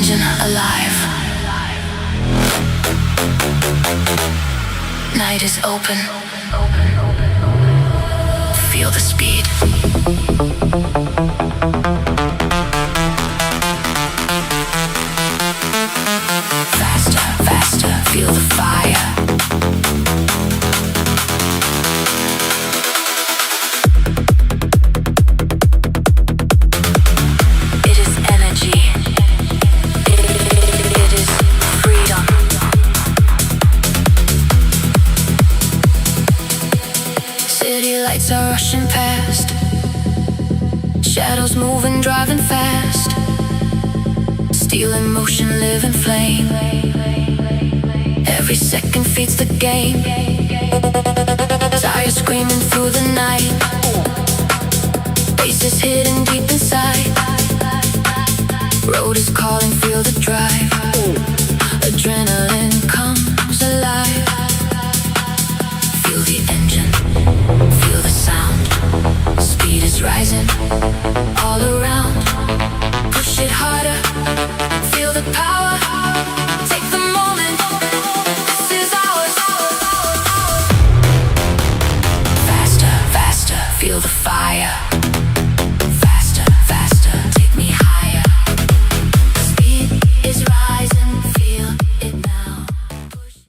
engine alive. Night is open. Feel the speed. Faster, faster, feel the fire. It is energy. It is freedom. City lights are rushing past. Shadows moving, driving fast. Steel in motion, living flame. Every second feeds the game. Tires screaming through the night. Faces hidden deep inside. Road is calling, feel the drive. Adrenaline comes alive. Feel the engine, feel the sound. Speed is rising all around. Push it harder, feel the power. Take the moment, this is ours. Faster, faster, feel the fire.